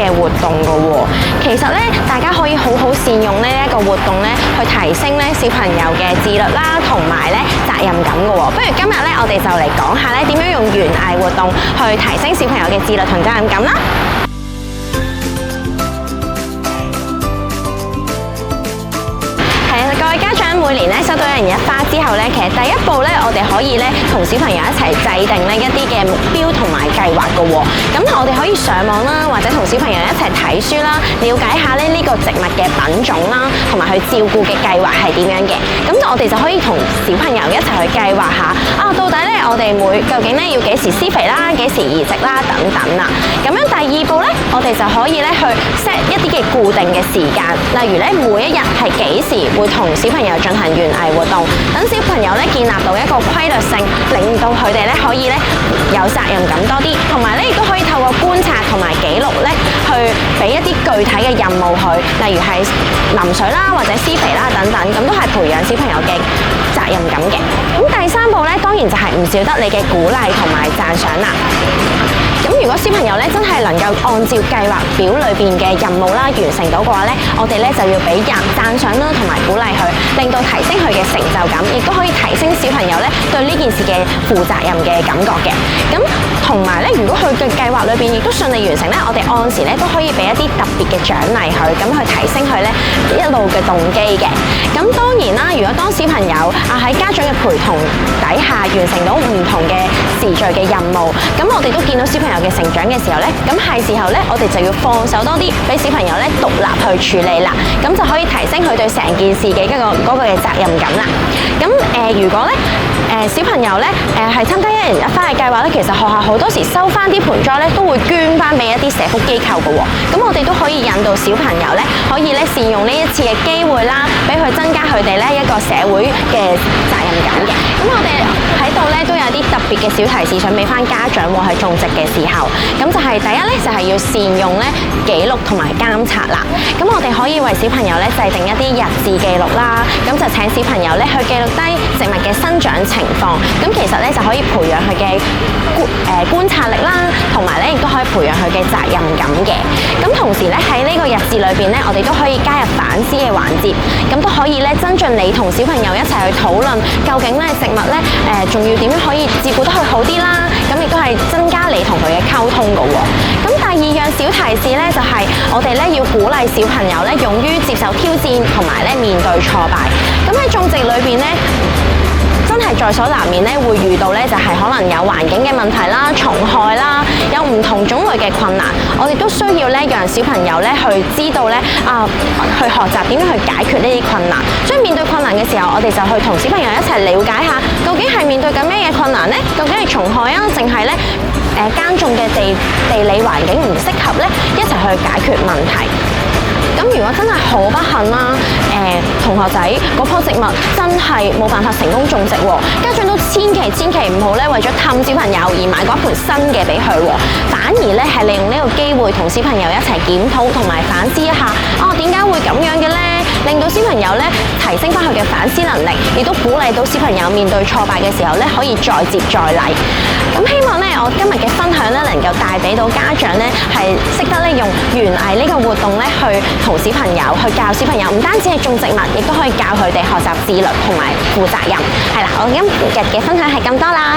嘅活動㗎喎。其實咧，大家可以好好善用呢一個活動咧，去提升咧小朋友嘅自律啦，同埋咧責任感㗎喎。不如今日咧，我哋就嚟講下咧點樣用園藝活動去提升小朋友嘅自律同責任感啦。各位家長每年咧收到一人一花之後咧，其實第一步咧，我哋可以咧同小朋友一齊制定呢一啲嘅目標同埋計劃㗎喎。咁我哋可以上網啦，或者同小朋友一齊睇書啦，了解下咧呢個植物嘅品種啦，同埋去照顧嘅計劃係點樣嘅。咁我哋就可以同小朋友一齊去計劃下到底咧我哋究竟咧要幾時施肥啦，幾時移植啦等等啦。咁樣第二步咧，我哋就可以咧去 set 一啲嘅固定嘅時間，例如咧每一日係幾時會同小朋友進行園藝活動，等小朋友咧建立到一個規律性，令到佢哋咧可以咧有責任感多啲，同埋咧亦都可以透過觀察同埋記錄咧，去俾一啲具體嘅任務佢，例如係淋水啦或者施肥啦等等，咁都係培養小朋友嘅責任感嘅。咁第三步咧，當然就係唔少得你嘅鼓勵同埋讚賞啦。咁如果小朋友咧真係能夠按照計劃表裏邊嘅任務啦完成到嘅話咧，我哋咧就要俾人讚賞啦同埋鼓勵佢，令到提升佢嘅成就感，亦都可以提升小朋友咧對呢件事嘅負責任嘅感覺嘅。咁同埋咧，如果佢嘅計劃裏邊亦都順利完成咧，我哋按時咧都可以俾一啲特別嘅獎勵佢，咁去提升佢咧一路嘅動機嘅。咁當然啦，如果當小朋友喺家長嘅陪同底下完成到唔同嘅時序嘅任務，咁我哋都見到小朋友嘅成長嘅時候咧，咁係時候咧，我哋就要放手多啲，俾小朋友咧獨立去處理啦，咁就可以提升佢對成件事嘅嗰個嘅責任感啦。咁如果咧小朋友咧係參加一人一花嘅計劃咧，其實學校好多時收翻啲盆栽咧，都會捐翻俾一啲社福機構嘅喎。咁我哋都可以引導小朋友咧，可以咧善用呢一次嘅機會啦，俾佢增加佢哋咧一個社會嘅責任感嘅。咁我哋喺度咧都有啲特別嘅小提示想俾翻家長喎，喺種植嘅時候，咁就係第一咧就係要善用咧記錄同埋監察啦。咁我哋可以為小朋友咧制定一啲日誌記錄啦，咁就請小朋友咧去記錄低植物嘅生長情況，咁其實咧就可以培養佢嘅觀察力啦，同埋咧亦都可以培養佢嘅責任感嘅。咁同時咧喺呢個日誌裏邊咧，我哋都可以加入反思嘅環節，咁都可以咧增進你同小朋友一齊去討論，究竟咧植物咧仲要點樣可以照顧得佢好啲啦，咁亦都係增加你同佢嘅溝通㗎喎。咁第二樣小提示咧就係我哋咧要鼓勵小朋友咧勇於接受挑戰，同埋咧面對挫敗。咁喺種植裏邊咧，真係在所難免咧，會遇到咧就係可能有環境嘅問題啦、蟲害啦，有唔同種類嘅困難，我哋都需要咧讓小朋友咧去知道咧去學習點樣去解決呢啲困難。所以面對困難嘅時候，我哋就去同小朋友一齊了解下，究竟係面對緊咩嘅困難呢？究竟係蟲害啊，淨係咧耕種嘅地理環境唔適合咧，一齊去解決問題。咁如果真係好不幸啦，同學仔嗰棵植物真係冇辦法成功種植喎，家長都千祈唔好咧為咗氹小朋友而買嗰盆新嘅俾佢喎，反而咧係利用呢個機會同小朋友一齊檢討同埋反思一下，點解會咁樣嘅咧？令到小朋友咧提升翻佢嘅反思能力，亦都鼓勵到小朋友面對挫敗嘅時候咧可以再接再厲。咁希望咧我今日嘅分享咧能夠帶俾到家長咧係識得咧用園藝呢個活動咧去同小朋友去教小朋友，唔單止係種植物，亦都可以教佢哋學習自律同埋負責任。係啦，我今日嘅分享係咁多啦。